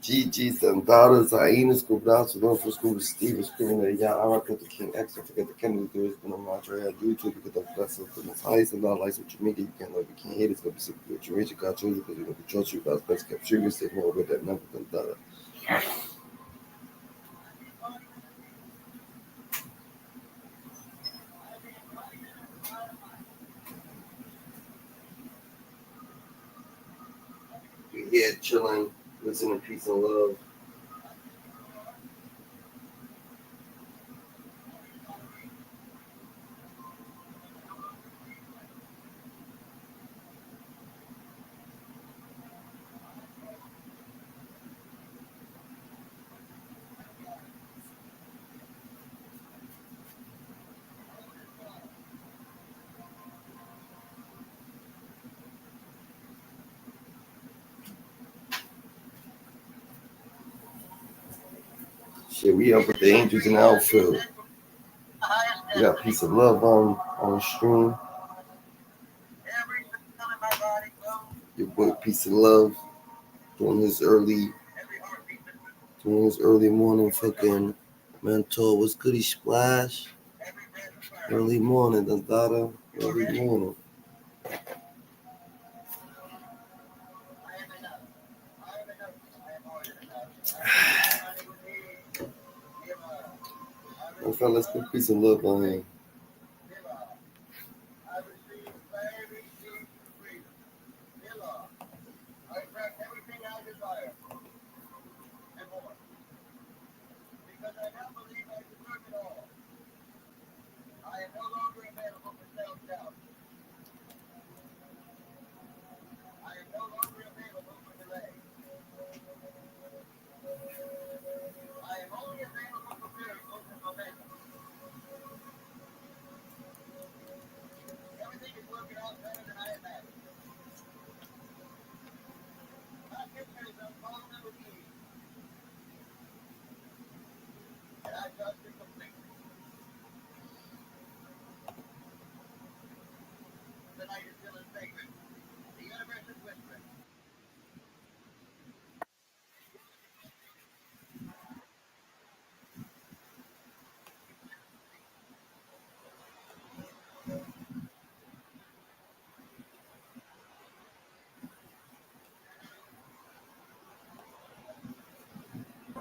Gigi Santadas, hyenas, Kubrasu, Norfolk School, Steve, Scrivener, Yan, Araka, the King X, I forget the Kennedy, there is been a mantra at YouTube because the vessel for the highest and not like what you media, you can't know if you can't hit it's gonna be super good. You raise your God chose you because you're gonna trust you, God's best kept secret, say more with that number than that. Yeah, chilling, listening, peace and love. Shit, we up with the angels in the outfield. We got peace of love on stream. Your boy peace of love doing his early morning fucking mentor. What's goody splash? Early morning, Dada. Early morning. Let's put peace and love on here.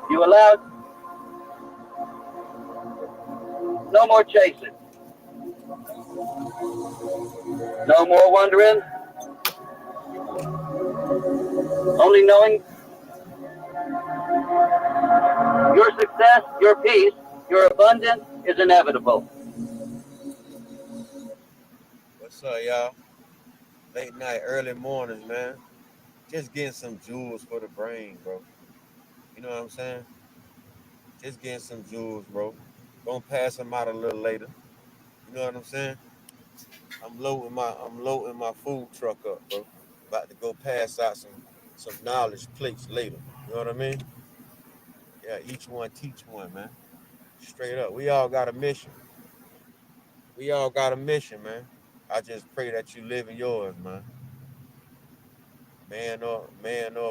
You allowed no more chasing. No more wondering. Only knowing your success, your peace, your abundance is inevitable. What's up, y'all? Late night, early mornings, man. Just getting some jewels for the brain, bro. You know what I'm saying? Just getting some jewels, bro. Gonna pass them out a little later. You know what I'm saying? I'm loading my food truck up, bro. About to go pass out some knowledge plates later. You know what I mean? Yeah, each one teach one, man. Straight up. We all got a mission. We all got a mission, man. I just pray that you live in yours, man. Man or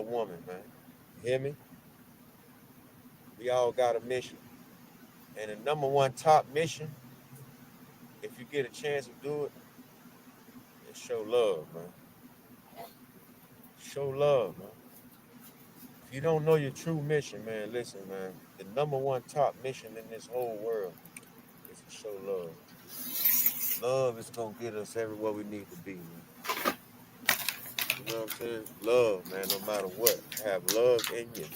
woman, man. You hear me? We all got a mission. And the number one top mission, if you get a chance to do it, is show love, man. Show love, man. If you don't know your true mission, man, listen, man. The number one top mission in this whole world is to show love. Love is gonna get us everywhere we need to be, man. You know what I'm saying? Love, man, no matter what. Have love in you.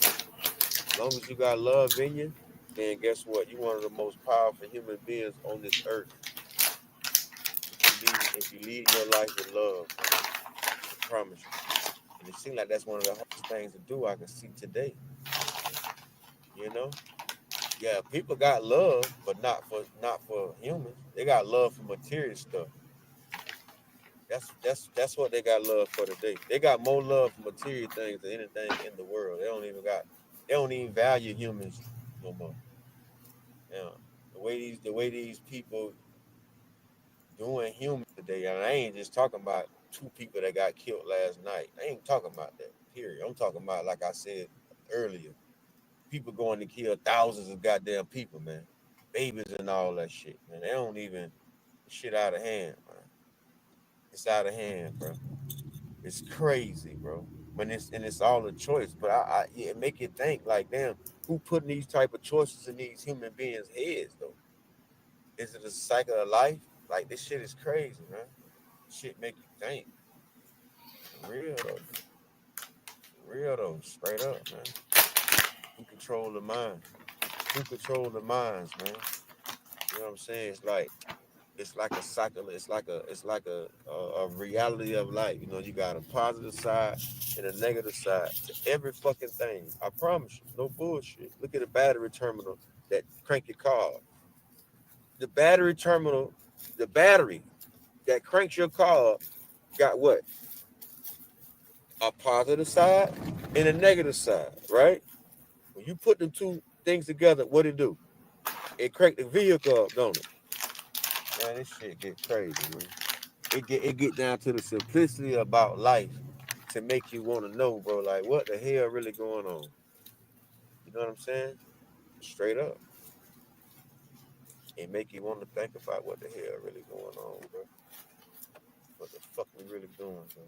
As long as you got love in you, then guess what? You're one of the most powerful human beings on this earth. If you lead your life with love, I promise you. And it seems like that's one of the hardest things to do I can see today. You know? Yeah, people got love, but not for humans. They got love for material stuff. That's what they got love for today. They got more love for material things than anything in the world. They don't even value humans no more. Yeah. The way these people doing humans today, and I ain't just talking about two people that got killed last night. I ain't talking about that. Period. I'm talking about, like I said earlier. People going to kill thousands of goddamn people, man. Babies and all that shit, man. They don't even shit out of hand, man. It's out of hand, bro. It's crazy, bro. It's all a choice, but it make you think like, damn, who putting these type of choices in these human beings' heads though? Is it a cycle of life? Like this shit is crazy, man. Shit make you think. For real though. For real though. Straight up, man. Who control the mind? Who control the minds, man? You know what I'm saying? It's like a cycle. It's like a reality of life. You know, you got a positive side and a negative side to every fucking thing. I promise you, no bullshit. Look at the battery terminal that crank your car. The battery terminal, the battery that cranks your car got what? A positive side and a negative side, right? When you put them two things together, what it do? It crank the vehicle up, don't it? Man, this shit get crazy, man. It get down to the simplicity about life to make you want to know, bro, like what the hell really going on? You know what I'm saying? Straight up. It make you want to think about what the hell really going on, bro. What the fuck we really doing, bro?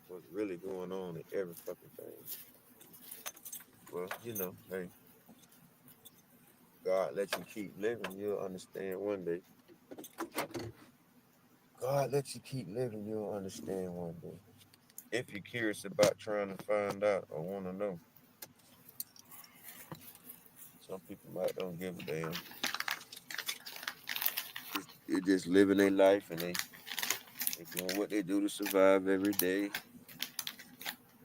What's really going on in every fucking thing? Well, hey, God let you keep living, you'll understand one day. God let you keep living, you'll understand one day. If you're curious about trying to find out or want to know, some people might don't give a damn. They're just living their life and they doing what they do to survive every day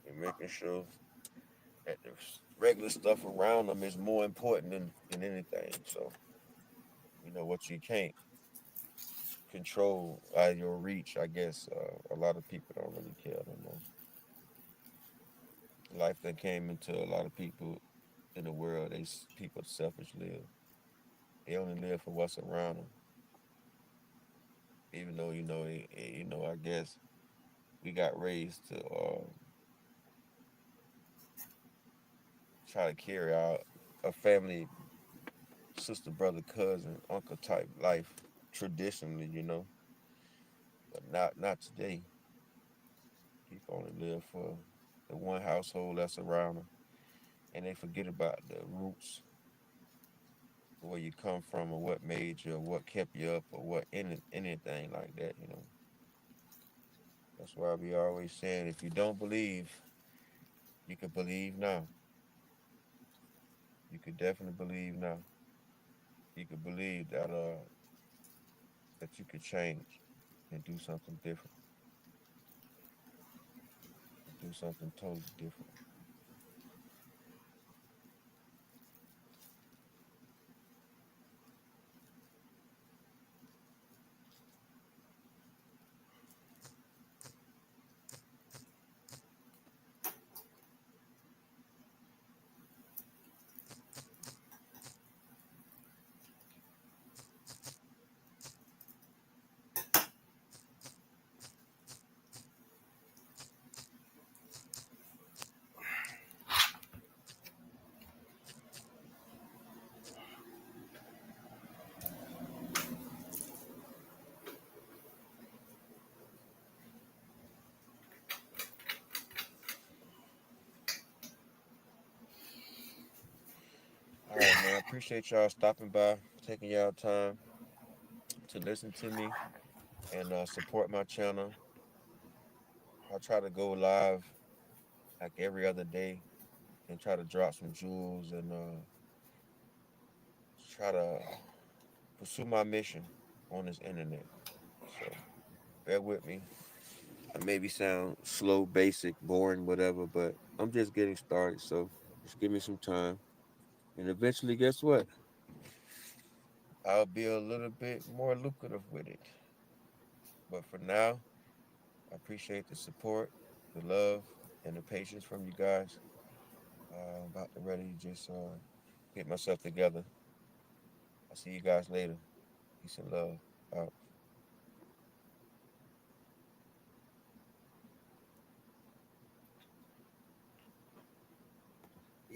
and making sure that the regular stuff around them is more important than anything. So, what you can't control out of your reach, I guess a lot of people don't really care no more. Life that came into a lot of people in the world, people selfish live. They only live for what's around them. Even though I guess we got raised to try to carry out a family, sister, brother, cousin, uncle type life traditionally, but not today. People only live for the one household that's around them, and they forget about the roots, where you come from, or what made you, or what kept you up, or anything like that. That's why we always saying, if you don't believe, you can believe now. You could definitely believe now. You could believe that you could change and do something different, and do something totally different. All right, man. I appreciate y'all stopping by, taking y'all time to listen to me and support my channel. I try to go live like every other day and try to drop some jewels and try to pursue my mission on this internet. So bear with me. I maybe sound slow, basic, boring, whatever, but I'm just getting started. So just give me some time. And eventually, guess what? I'll be a little bit more lucrative with it. But for now, I appreciate the support, the love, and the patience from you guys. I'm about to ready to just get myself together. I'll see you guys later. Peace and love. Out.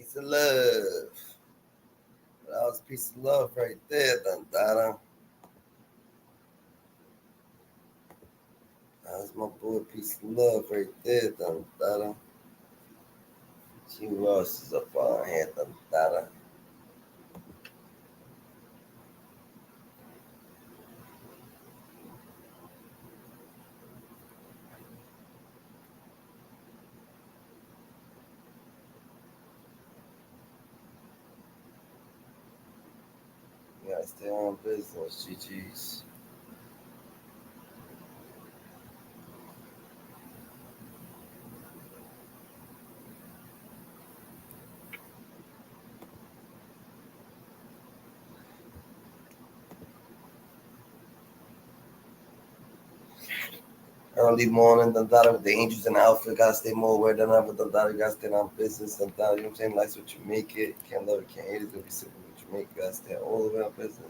Peace of love. That was peace of love right there, Dundada. That was my boy, peace of love right there, Dundada. See who else is up on here, Dundada. You gotta stay on business, GG's. Early morning, Dundada with the angels in the outfit. Gotta stay more aware than ever. Dundada, gotta stay on business. Dundada, you know what I'm saying? Life's what you make it. Can't love it, can't hate it. It's gonna be simple what you make. Gotta stay all the way on business.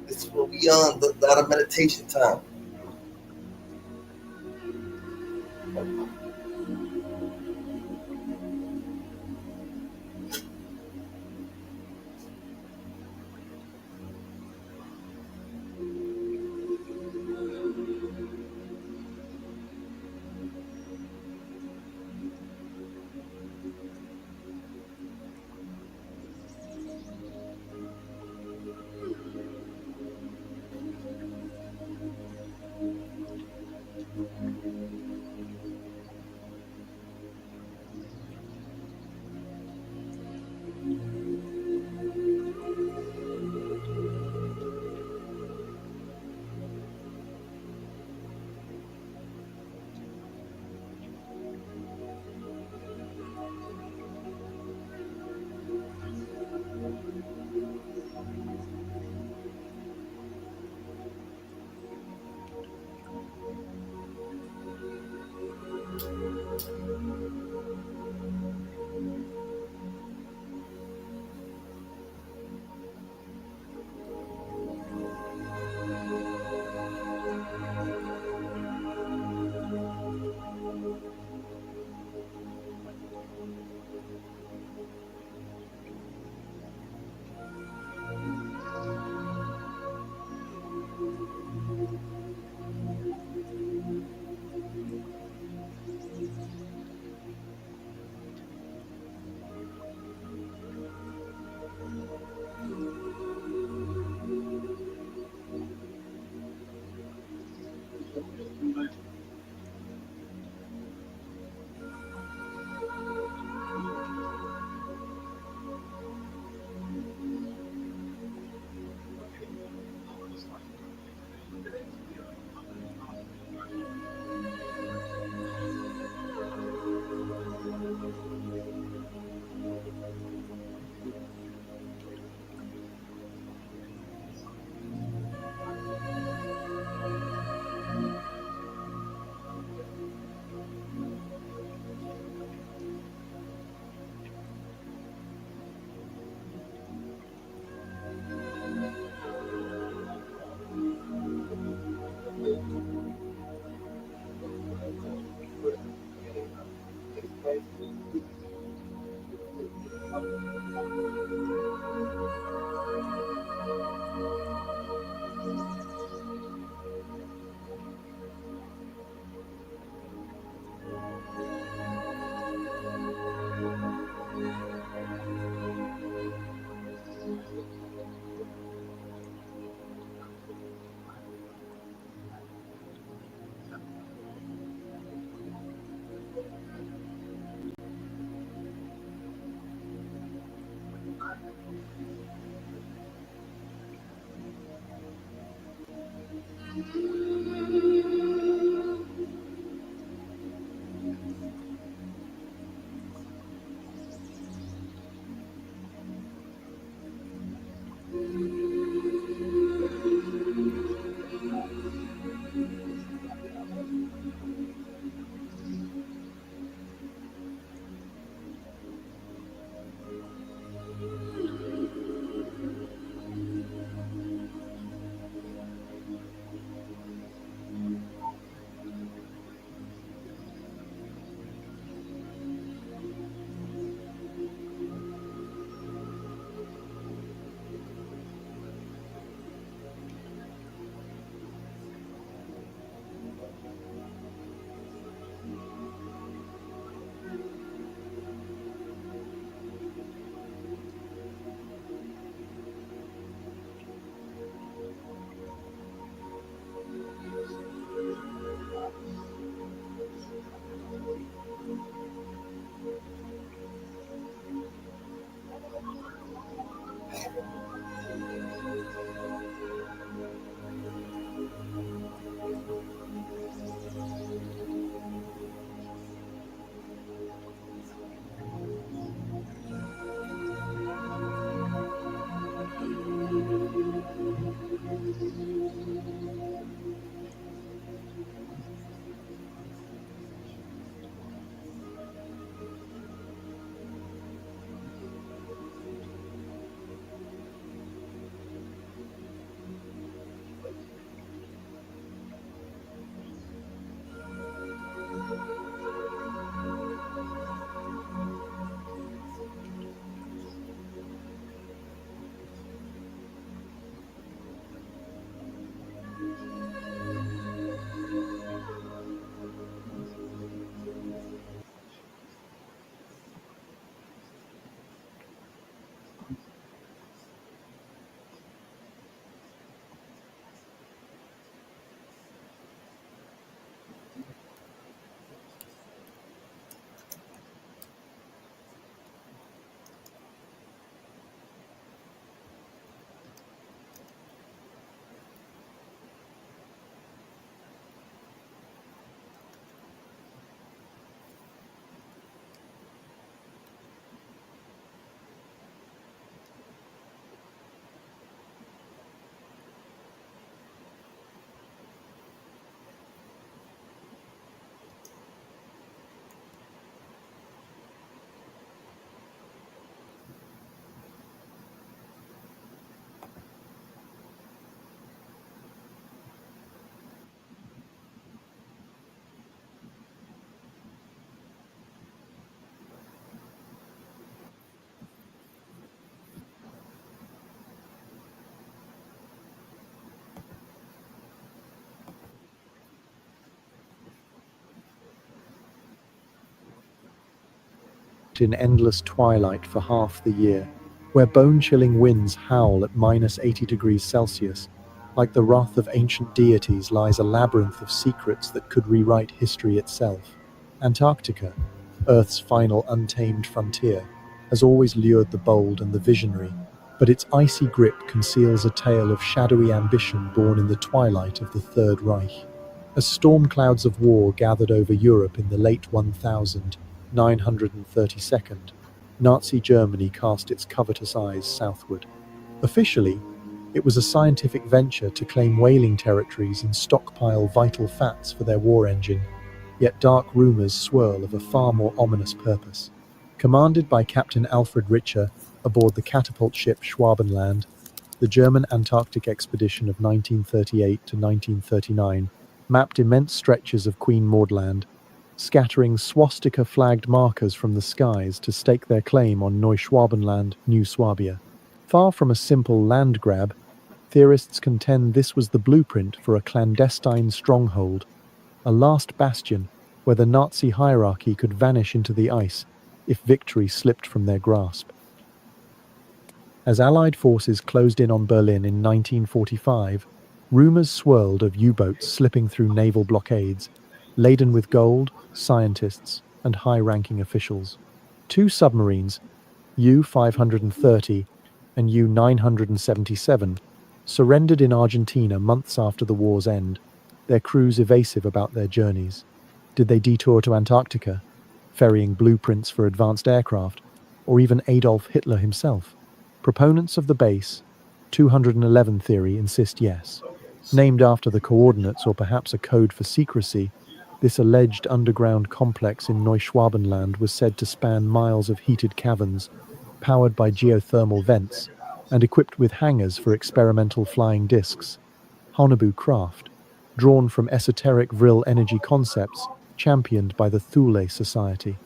This is what we on, Dundada meditation time. In endless twilight for half the year, where bone-chilling winds howl at -80 degrees Celsius. Like the wrath of ancient deities lies a labyrinth of secrets that could rewrite history itself. Antarctica, Earth's final untamed frontier, has always lured the bold and the visionary, but its icy grip conceals a tale of shadowy ambition born in the twilight of the Third Reich. As storm clouds of war gathered over Europe in the late 1932nd, Nazi Germany cast its covetous eyes southward. Officially, it was a scientific venture to claim whaling territories and stockpile vital fats for their war engine, yet dark rumors swirl of a far more ominous purpose. Commanded by Captain Alfred Richer aboard the catapult ship Schwabenland, the German Antarctic expedition of 1938 to 1939 mapped immense stretches of Queen Maud Land, scattering swastika-flagged markers from the skies to stake their claim on Neuschwabenland, New Swabia. Far from a simple land grab, theorists contend this was the blueprint for a clandestine stronghold, a last bastion where the Nazi hierarchy could vanish into the ice if victory slipped from their grasp. As Allied forces closed in on Berlin in 1945, rumors swirled of U-boats slipping through naval blockades, laden with gold, scientists, and high-ranking officials. Two submarines, U-530 and U-977, surrendered in Argentina months after the war's end, their crews evasive about their journeys. Did they detour to Antarctica, ferrying blueprints for advanced aircraft, or even Adolf Hitler himself? Proponents of the base 211 theory insist yes. Named after the coordinates or perhaps a code for secrecy, this alleged underground complex in Neuschwabenland was said to span miles of heated caverns, powered by geothermal vents, and equipped with hangars for experimental flying discs. Honobu craft, drawn from esoteric Vril energy concepts championed by the Thule Society.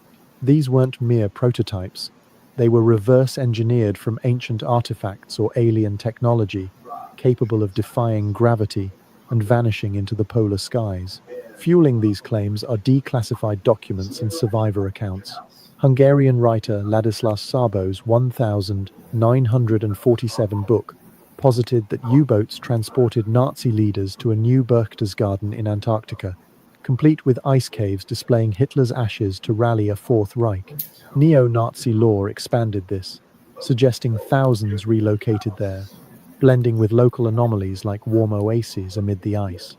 These weren't mere prototypes. They were reverse engineered from ancient artifacts or alien technology, capable of defying gravity and vanishing into the polar skies. Fueling these claims are declassified documents and survivor accounts. Hungarian writer Ladislas Szabo's 1947 book posited that U-boats transported Nazi leaders to a new Berchtesgaden in Antarctica, complete with ice caves displaying Hitler's ashes to rally a Fourth Reich. Neo-Nazi lore expanded this, suggesting thousands relocated there, blending with local anomalies like warm oases amid the ice.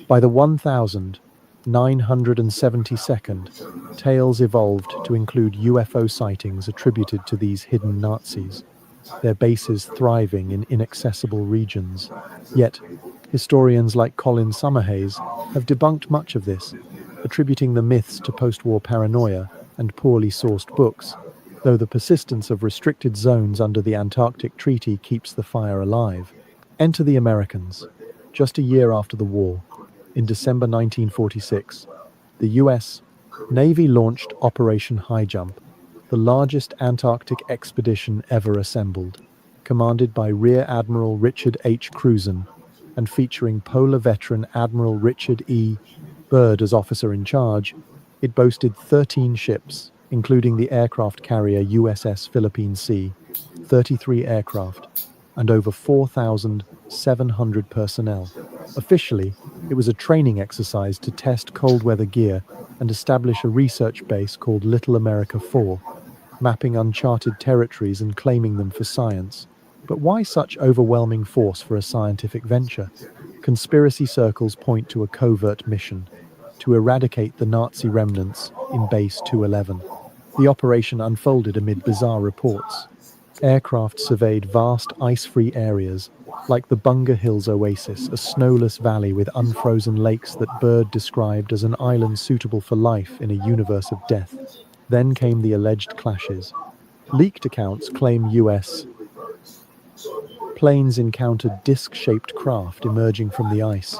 By the 1972nd, tales evolved to include UFO sightings attributed to these hidden Nazis, their bases thriving in inaccessible regions. Yet, historians like Colin Summerhays have debunked much of this, attributing the myths to post-war paranoia and poorly sourced books, though the persistence of restricted zones under the Antarctic Treaty keeps the fire alive. Enter the Americans. Just a year after the war, in December 1946, the U.S. Navy launched Operation High Jump, the largest Antarctic expedition ever assembled. Commanded by Rear Admiral Richard H. Cruzen and featuring polar veteran Admiral Richard E. Byrd as officer in charge, it boasted 13 ships, including the aircraft carrier USS Philippine Sea, 33 aircraft, and over 4,700 personnel. Officially, it was a training exercise to test cold weather gear and establish a research base called Little America 4, mapping uncharted territories and claiming them for science. But why such overwhelming force for a scientific venture? Conspiracy circles point to a covert mission, to eradicate the Nazi remnants in Base 211. The operation unfolded amid bizarre reports. Aircraft surveyed vast ice-free areas, like the Bunga Hills Oasis, a snowless valley with unfrozen lakes that Byrd described as an island suitable for life in a universe of death. Then came the alleged clashes. Leaked accounts claim U.S. planes encountered disc-shaped craft emerging from the ice,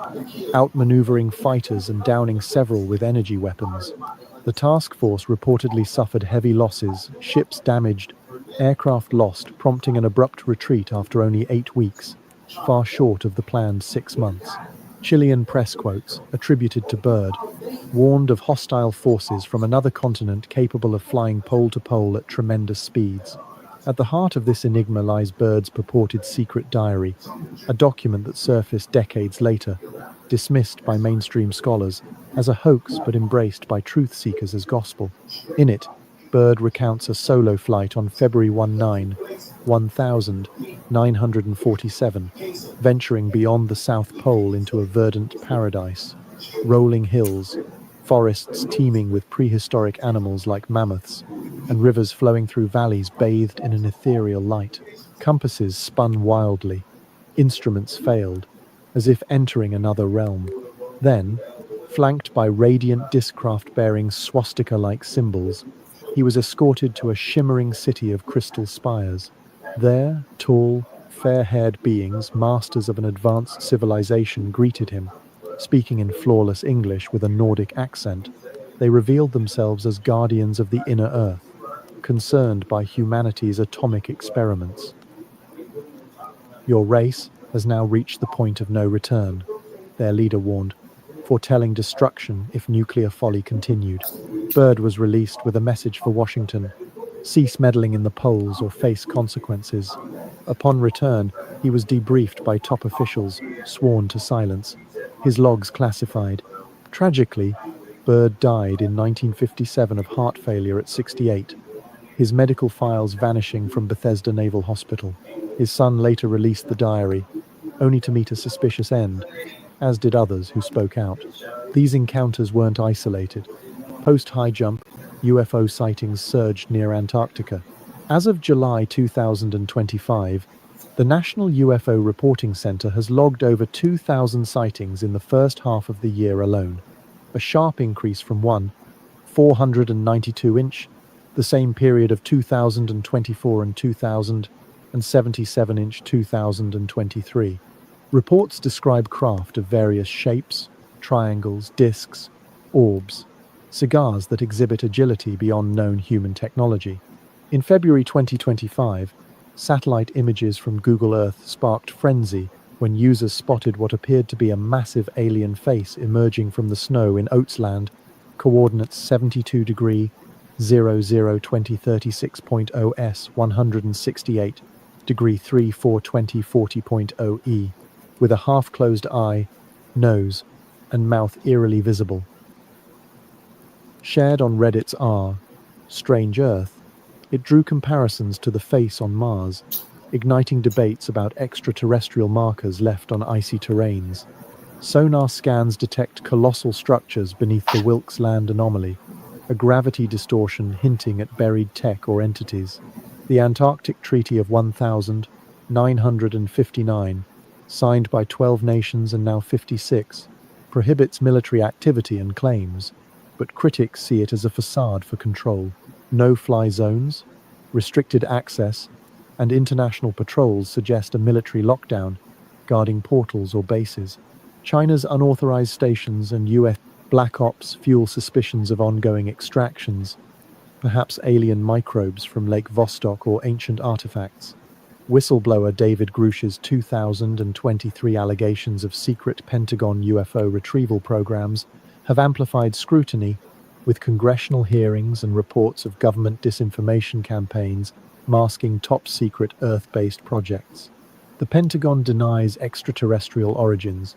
outmaneuvering fighters and downing several with energy weapons. The task force reportedly suffered heavy losses, ships damaged, aircraft lost, prompting an abrupt retreat after only 8 weeks, far short of the planned 6 months. Chilean press quotes, attributed to Byrd, warned of hostile forces from another continent capable of flying pole to pole at tremendous speeds. At the heart of this enigma lies Byrd's purported secret diary, a document that surfaced decades later, dismissed by mainstream scholars as a hoax but embraced by truth seekers as gospel. In it, Byrd recounts a solo flight on February 1947, venturing beyond the South Pole into a verdant paradise. Rolling hills, forests teeming with prehistoric animals like mammoths, and rivers flowing through valleys bathed in an ethereal light. Compasses spun wildly. Instruments failed, as if entering another realm. Then, flanked by radiant discraft bearing swastika-like symbols, he was escorted to a shimmering city of crystal spires. There, tall, fair-haired beings, masters of an advanced civilization, greeted him. Speaking in flawless English with a Nordic accent, they revealed themselves as guardians of the inner earth, concerned by humanity's atomic experiments. Your race has now reached the point of no return, their leader warned, foretelling destruction if nuclear folly continued. Byrd was released with a message for Washington: cease meddling in the polls or face consequences. Upon return, he was debriefed by top officials, sworn to silence, his logs classified. Tragically, Byrd died in 1957 of heart failure at 68. his medical files vanishing from Bethesda Naval Hospital. His son later released the diary, only to meet a suspicious end, as did others who spoke out. These encounters weren't isolated. Post-high jump, UFO sightings surged near Antarctica. As of July 2025, the National UFO Reporting Center has logged over 2,000 sightings in the first half of the year alone, a sharp increase from 492-inch, the same period of 2024 and 2077-inch 2023. Reports describe craft of various shapes, triangles, discs, orbs, cigars that exhibit agility beyond known human technology. In February 2025, satellite images from Google Earth sparked frenzy when users spotted what appeared to be a massive alien face emerging from the snow in Oatsland, coordinates 72 degree 002036.0 S 168 degree 342040.0 E, with a half-closed eye, nose, and mouth eerily visible. Shared on Reddit's Strange Earth, it drew comparisons to the face on Mars, igniting debates about extraterrestrial markers left on icy terrains. Sonar scans detect colossal structures beneath the Wilkes Land anomaly, a gravity distortion hinting at buried tech or entities. The Antarctic Treaty of 1959, signed by 12 nations and now 56, prohibits military activity and claims, but critics see it as a facade for control. No-fly zones, restricted access, and international patrols suggest a military lockdown, guarding portals or bases. China's unauthorized stations and US black ops fuel suspicions of ongoing extractions, perhaps alien microbes from Lake Vostok or ancient artifacts. Whistleblower David Grush's 2023 allegations of secret Pentagon UFO retrieval programs have amplified scrutiny, with congressional hearings and reports of government disinformation campaigns masking top-secret Earth-based projects. The Pentagon denies extraterrestrial origins,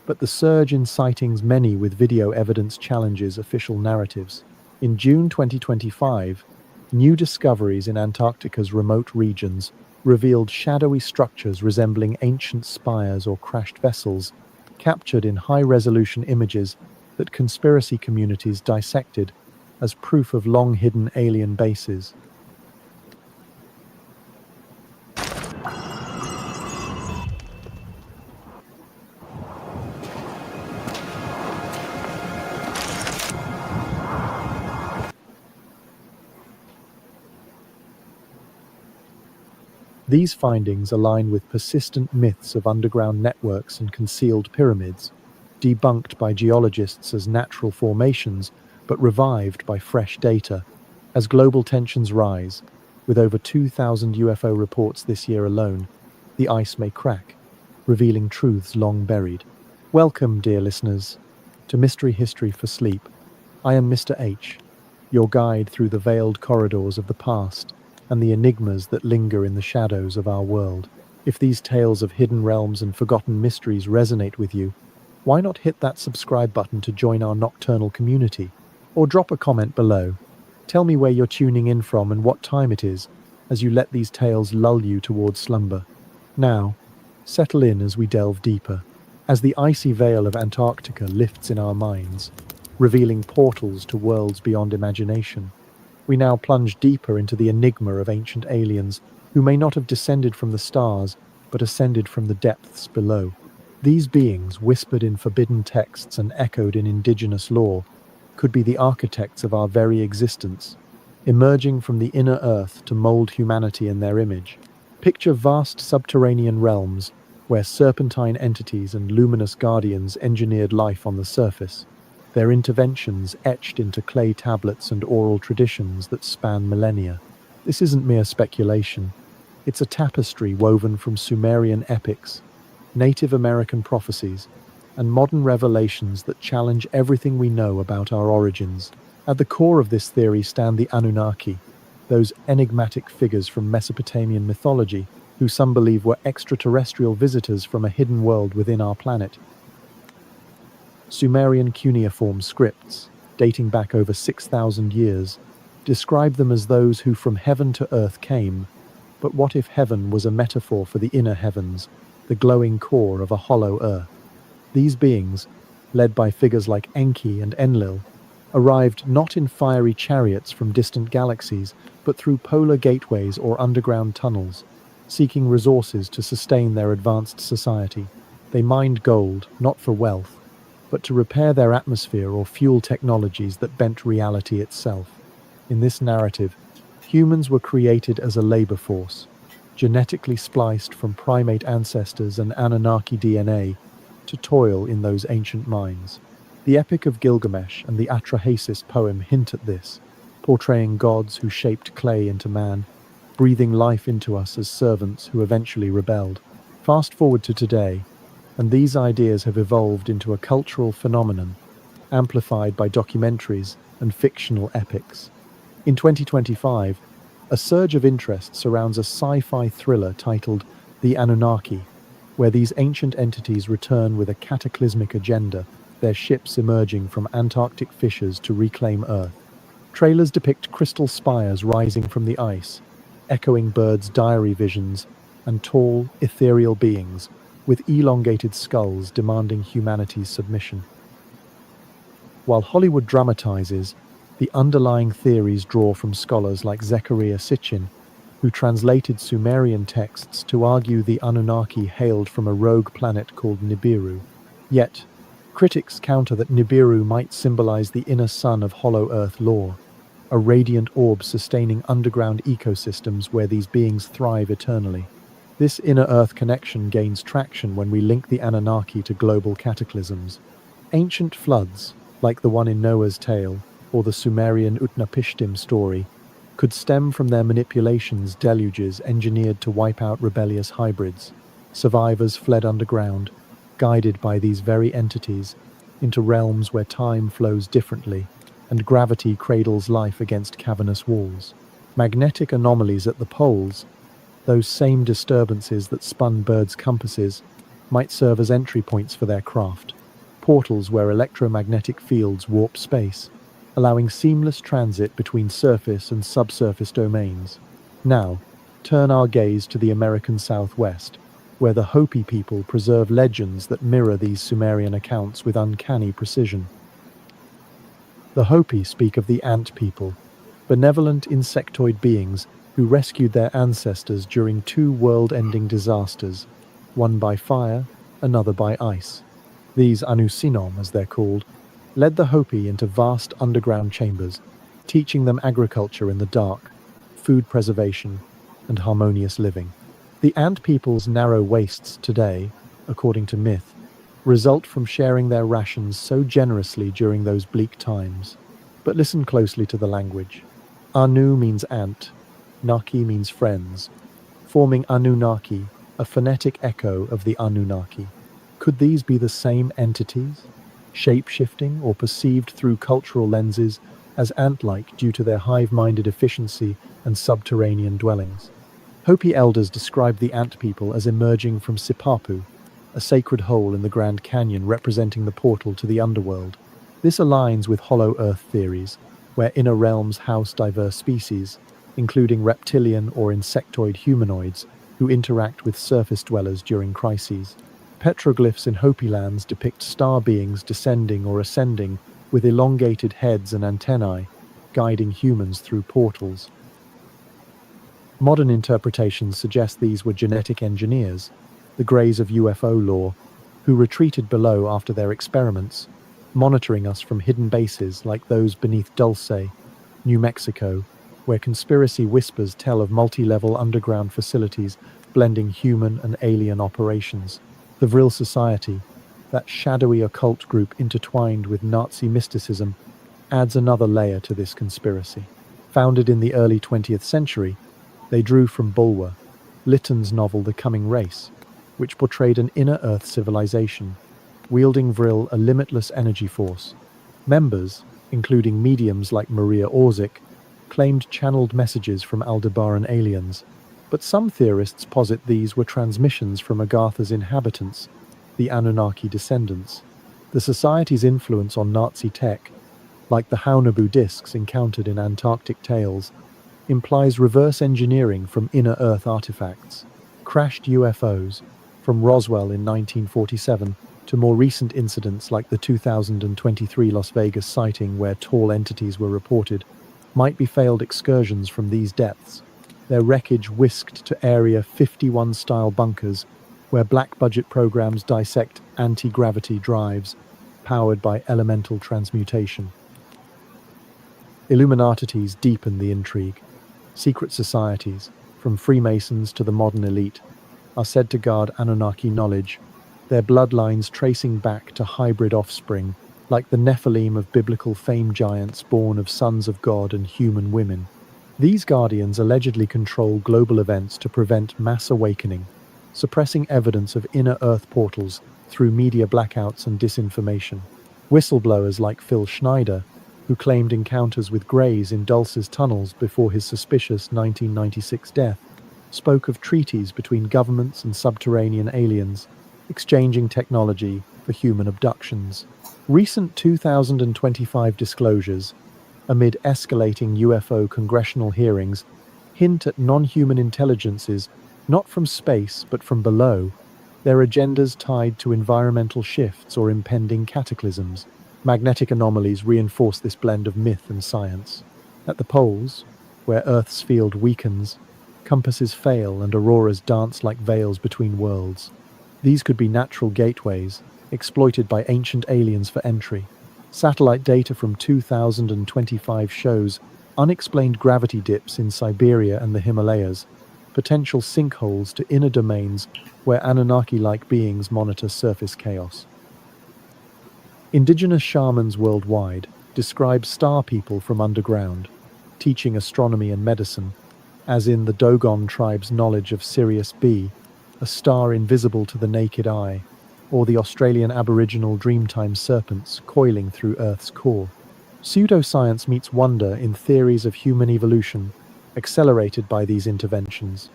but the surge in sightings, many with video evidence, challenges official narratives. In June 2025, new discoveries in Antarctica's remote regions revealed shadowy structures resembling ancient spires or crashed vessels, captured in high-resolution images that conspiracy communities dissected as proof of long-hidden alien bases. These findings align with persistent myths of underground networks and concealed pyramids, debunked by geologists as natural formations, but revived by fresh data. As global tensions rise, with over 2,000 UFO reports this year alone, the ice may crack, revealing truths long buried. Welcome, dear listeners, to Mystery History for Sleep. I am Mr. H, your guide through the veiled corridors of the past and the enigmas that linger in the shadows of our world. If these tales of hidden realms and forgotten mysteries resonate with you, why not hit that subscribe button to join our nocturnal community? Or drop a comment below. Tell me where you're tuning in from and what time it is, as you let these tales lull you towards slumber. Now, settle in as we delve deeper, as the icy veil of Antarctica lifts in our minds, revealing portals to worlds beyond imagination. We now plunge deeper into the enigma of ancient aliens who may not have descended from the stars, but ascended from the depths below. These beings, whispered in forbidden texts and echoed in indigenous lore, could be the architects of our very existence, emerging from the inner earth to mold humanity in their image. Picture vast subterranean realms where serpentine entities and luminous guardians engineered life on the surface, their interventions etched into clay tablets and oral traditions that span millennia. This isn't mere speculation. It's a tapestry woven from Sumerian epics, Native American prophecies, and modern revelations that challenge everything we know about our origins. At the core of this theory stand the Anunnaki, those enigmatic figures from Mesopotamian mythology, who some believe were extraterrestrial visitors from a hidden world within our planet. Sumerian cuneiform scripts, dating back over 6,000 years, describe them as those who from heaven to earth came. But what if heaven was a metaphor for the inner heavens, the glowing core of a hollow earth? These beings, led by figures like Enki and Enlil, arrived not in fiery chariots from distant galaxies, but through polar gateways or underground tunnels, seeking resources to sustain their advanced society. They mined gold, not for wealth, but to repair their atmosphere or fuel technologies that bent reality itself. In this narrative, humans were created as a labor force, genetically spliced from primate ancestors and Anunnaki DNA to toil in those ancient mines. The Epic of Gilgamesh and the Atrahasis poem hint at this, portraying gods who shaped clay into man, breathing life into us as servants who eventually rebelled. Fast forward to today, and these ideas have evolved into a cultural phenomenon, amplified by documentaries and fictional epics. In 2025, a surge of interest surrounds a sci-fi thriller titled The Anunnaki, where these ancient entities return with a cataclysmic agenda, their ships emerging from Antarctic fissures to reclaim Earth. Trailers depict crystal spires rising from the ice, echoing birds' diary visions, and tall, ethereal beings with elongated skulls demanding humanity's submission. While Hollywood dramatizes, the underlying theories draw from scholars like Zecharia Sitchin, who translated Sumerian texts to argue the Anunnaki hailed from a rogue planet called Nibiru. Yet, critics counter that Nibiru might symbolize the inner sun of Hollow Earth lore, a radiant orb sustaining underground ecosystems where these beings thrive eternally. This inner Earth connection gains traction when we link the Anunnaki to global cataclysms. Ancient floods, like the one in Noah's Tale, or the Sumerian Utnapishtim story, could stem from their manipulations, deluges engineered to wipe out rebellious hybrids. Survivors fled underground, guided by these very entities, into realms where time flows differently and gravity cradles life against cavernous walls. Magnetic anomalies at the poles, those same disturbances that spun birds' compasses, might serve as entry points for their craft, portals where electromagnetic fields warp space, allowing seamless transit between surface and subsurface domains. Now, turn our gaze to the American Southwest, where the Hopi people preserve legends that mirror these Sumerian accounts with uncanny precision. The Hopi speak of the ant people, benevolent insectoid beings who rescued their ancestors during two world-ending disasters, one by fire, another by ice. These Anusinom, as they're called, led the Hopi into vast underground chambers, teaching them agriculture in the dark, food preservation, and harmonious living. The ant people's narrow wastes today, according to myth, result from sharing their rations so generously during those bleak times. But listen closely to the language. Anu means ant, Naki means friends, forming Anunnaki, a phonetic echo of the Anunnaki. Could these be the same entities, shape-shifting or perceived through cultural lenses as ant-like due to their hive-minded efficiency and subterranean dwellings? Hopi elders describe the ant people as emerging from Sipapu, a sacred hole in the Grand Canyon representing the portal to the underworld. This aligns with Hollow Earth theories, where inner realms house diverse species, including reptilian or insectoid humanoids who interact with surface dwellers during crises. Petroglyphs in Hopi lands depict star beings descending or ascending with elongated heads and antennae, guiding humans through portals. Modern interpretations suggest these were genetic engineers, the Greys of UFO lore, who retreated below after their experiments, monitoring us from hidden bases like those beneath Dulce, New Mexico, where conspiracy whispers tell of multi-level underground facilities blending human and alien operations. The Vril Society, that shadowy occult group intertwined with Nazi mysticism, adds another layer to this conspiracy. Founded in the early 20th century, they drew from Bulwer, Lytton's novel The Coming Race, which portrayed an inner Earth civilization, wielding Vril a limitless energy force. Members, including mediums like Maria Orzik, claimed channeled messages from Aldebaran aliens, but some theorists posit these were transmissions from Agartha's inhabitants, the Anunnaki descendants. The society's influence on Nazi tech, like the Haunebu disks encountered in Antarctic tales, implies reverse engineering from inner Earth artifacts, crashed UFOs, from Roswell in 1947 to more recent incidents like the 2023 Las Vegas sighting where tall entities were reported, might be failed excursions from these depths, their wreckage whisked to Area 51-style bunkers where black-budget programs dissect anti-gravity drives powered by elemental transmutation. Illuminati's deepen the intrigue. Secret societies, from Freemasons to the modern elite, are said to guard Anunnaki knowledge, their bloodlines tracing back to hybrid offspring, like the Nephilim of biblical fame giants born of sons of God and human women. These guardians allegedly control global events to prevent mass awakening, suppressing evidence of inner Earth portals through media blackouts and disinformation. Whistleblowers like Phil Schneider, who claimed encounters with Greys in Dulce's tunnels before his suspicious 1996 death, spoke of treaties between governments and subterranean aliens, exchanging technology for human abductions. Recent 2025 disclosures, amid escalating UFO congressional hearings, hint at non-human intelligences, not from space but from below, their agendas tied to environmental shifts or impending cataclysms. Magnetic anomalies reinforce this blend of myth and science. At the poles, where Earth's field weakens, compasses fail and auroras dance like veils between worlds. These could be natural gateways, exploited by ancient aliens for entry. Satellite data from 2025 shows unexplained gravity dips in Siberia and the Himalayas, potential sinkholes to inner domains where Anunnaki-like beings monitor surface chaos. Indigenous shamans worldwide describe star people from underground, teaching astronomy and medicine, as in the Dogon tribe's knowledge of Sirius B, a star invisible to the naked eye, or the Australian Aboriginal Dreamtime serpents coiling through Earth's core. Pseudoscience meets wonder in theories of human evolution, accelerated by these interventions.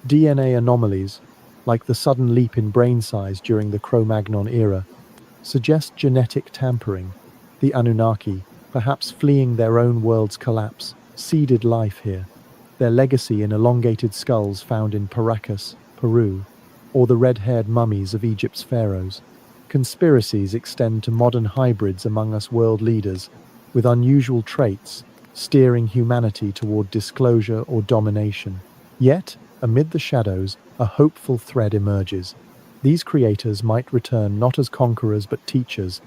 DNA anomalies, like the sudden leap in brain size during the Cro-Magnon era, suggest genetic tampering. The Anunnaki, perhaps fleeing their own world's collapse, seeded life here. Their legacy in elongated skulls found in Paracas, Peru, or the red-haired mummies of Egypt's pharaohs. Conspiracies extend to modern hybrids among us world leaders, with unusual traits, steering humanity toward disclosure or domination. Yet, amid the shadows, a hopeful thread emerges. These creators might return not as conquerors but teachers,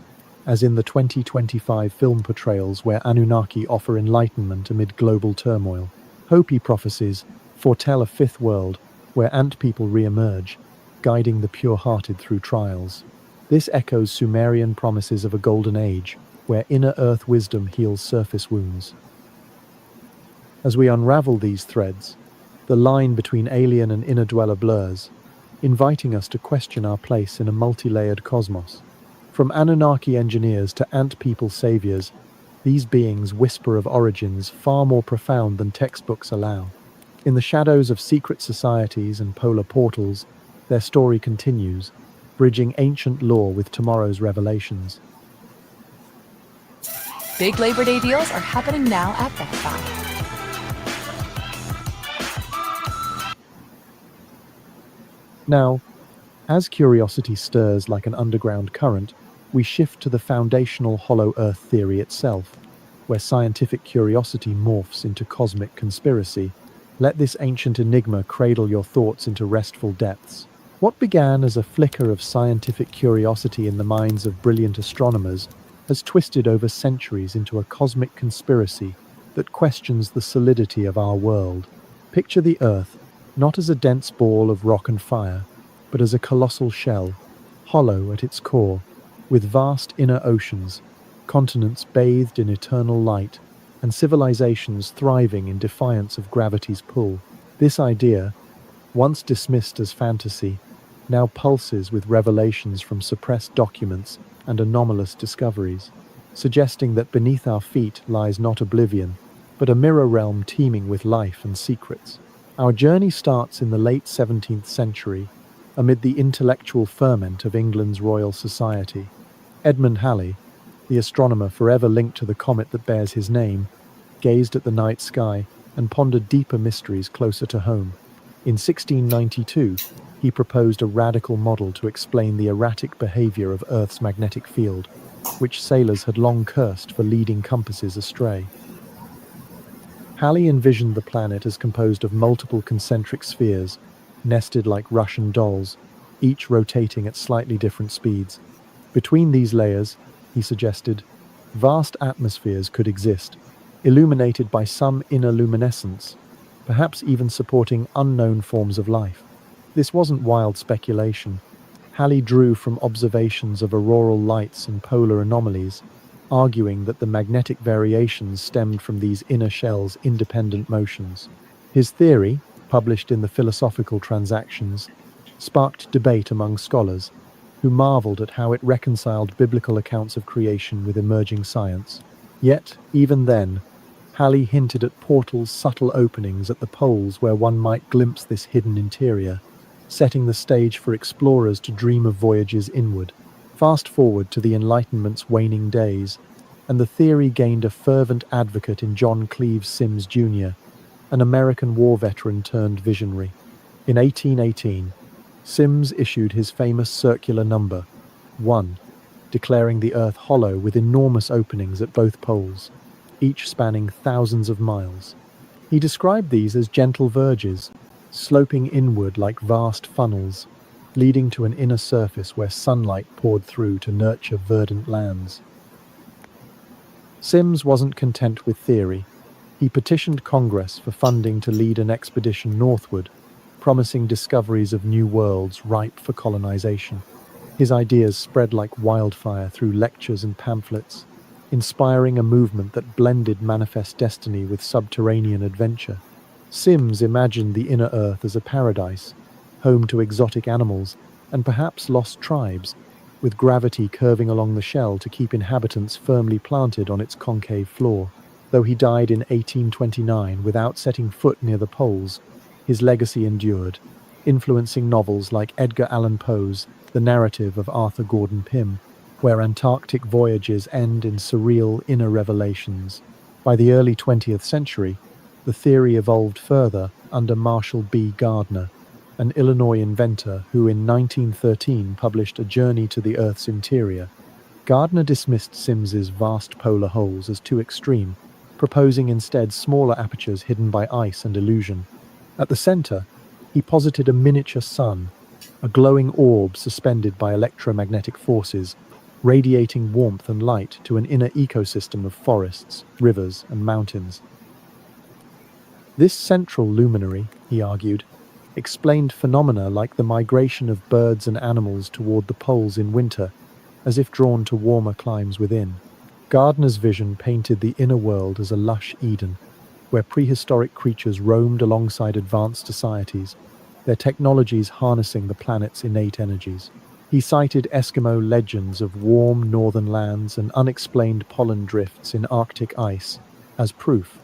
as in the 2025 film portrayals where Anunnaki offer enlightenment amid global turmoil. Hopi prophecies foretell a fifth world where ant people re-emerge, guiding the pure-hearted through trials. This echoes Sumerian promises of a golden age, where inner earth wisdom heals surface wounds. As we unravel these threads, the line between alien and inner dweller blurs, inviting us to question our place in a multi-layered cosmos. From Anunnaki engineers to ant people saviors, these beings whisper of origins far more profound than textbooks allow. In the shadows of secret societies and polar portals, their story continues, bridging ancient lore with tomorrow's revelations. Big Labor Day deals are happening now at Best Buy. Now, as curiosity stirs like an underground current, we shift to the foundational hollow earth theory itself, where scientific curiosity morphs into cosmic conspiracy. Let this ancient enigma cradle your thoughts into restful depths. What began as a flicker of scientific curiosity in the minds of brilliant astronomers has twisted over centuries into a cosmic conspiracy that questions the solidity of our world. Picture the Earth not as a dense ball of rock and fire, but as a colossal shell, hollow at its core, with vast inner oceans, continents bathed in eternal light, and civilizations thriving in defiance of gravity's pull. This idea, once dismissed as fantasy, now pulses with revelations from suppressed documents and anomalous discoveries, suggesting that beneath our feet lies not oblivion, but a mirror realm teeming with life and secrets. Our journey starts in the late 17th century, amid the intellectual ferment of England's Royal Society. Edmund Halley, The astronomer, forever linked to the comet that bears his name, gazed at the night sky and pondered deeper mysteries closer to home. In 1692, he proposed a radical model to explain the erratic behavior of Earth's magnetic field, which sailors had long cursed for leading compasses astray. Halley envisioned the planet as composed of multiple concentric spheres, nested like Russian dolls, each rotating at slightly different speeds. Between these layers, he suggested, vast atmospheres could exist, illuminated by some inner luminescence, perhaps even supporting unknown forms of life. This wasn't wild speculation. Halley drew from observations of auroral lights and polar anomalies, arguing that the magnetic variations stemmed from these inner shells' independent motions. His theory, published in the Philosophical Transactions, sparked debate among scholars, who marveled at how it reconciled biblical accounts of creation with emerging science. Yet, even then, Halley hinted at portals' subtle openings at the poles where one might glimpse this hidden interior, setting the stage for explorers to dream of voyages inward. Fast forward to the Enlightenment's waning days, and the theory gained a fervent advocate in John Cleves Sims Jr., an American war veteran turned visionary. In 1818, Sims issued his famous circular number, 1, declaring the Earth hollow with enormous openings at both poles, each spanning thousands of miles. He described these as gentle verges, sloping inward like vast funnels, leading to an inner surface where sunlight poured through to nurture verdant lands. Sims wasn't content with theory. He petitioned Congress for funding to lead an expedition northward, promising discoveries of new worlds ripe for colonization. His ideas spread like wildfire through lectures and pamphlets, inspiring a movement that blended manifest destiny with subterranean adventure. Sims imagined the inner Earth as a paradise, home to exotic animals and perhaps lost tribes, with gravity curving along the shell to keep inhabitants firmly planted on its concave floor. Though he died in 1829 without setting foot near the poles, his legacy endured, influencing novels like Edgar Allan Poe's The Narrative of Arthur Gordon Pym, where Antarctic voyages end in surreal inner revelations. By the early 20th century, the theory evolved further under Marshall B. Gardner, an Illinois inventor who in 1913 published A Journey to the Earth's Interior. Gardner dismissed Sims's vast polar holes as too extreme, proposing instead smaller apertures hidden by ice and illusion. At the center, he posited a miniature sun, a glowing orb suspended by electromagnetic forces, radiating warmth and light to an inner ecosystem of forests, rivers, and mountains. This central luminary, he argued, explained phenomena like the migration of birds and animals toward the poles in winter, as if drawn to warmer climes within. Gardner's vision painted the inner world as a lush Eden, where prehistoric creatures roamed alongside advanced societies, their technologies harnessing the planet's innate energies. He cited Eskimo legends of warm northern lands and unexplained pollen drifts in Arctic ice as proof,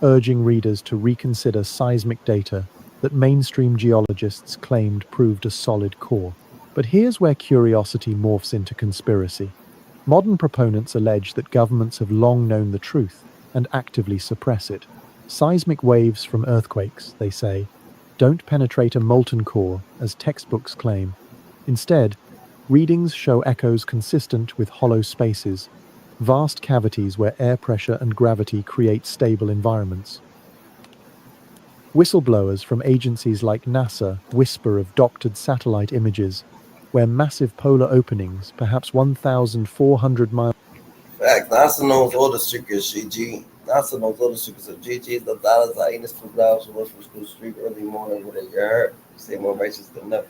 urging readers to reconsider seismic data that mainstream geologists claimed proved a solid core. But here's where curiosity morphs into conspiracy. Modern proponents allege that governments have long known the truth and actively suppress it. Seismic waves from earthquakes, they say, don't penetrate a molten core, as textbooks claim. Instead, readings show echoes consistent with hollow spaces, vast cavities where air pressure and gravity create stable environments. Whistleblowers from agencies like NASA whisper of doctored satellite images, where massive polar openings, perhaps 1,400 miles. Fact, NASA knows all the secrets, GG. NASA knows all the secrets of GG. The dollars are in the school, from School Street early morning with a yard. Stay more righteous than never.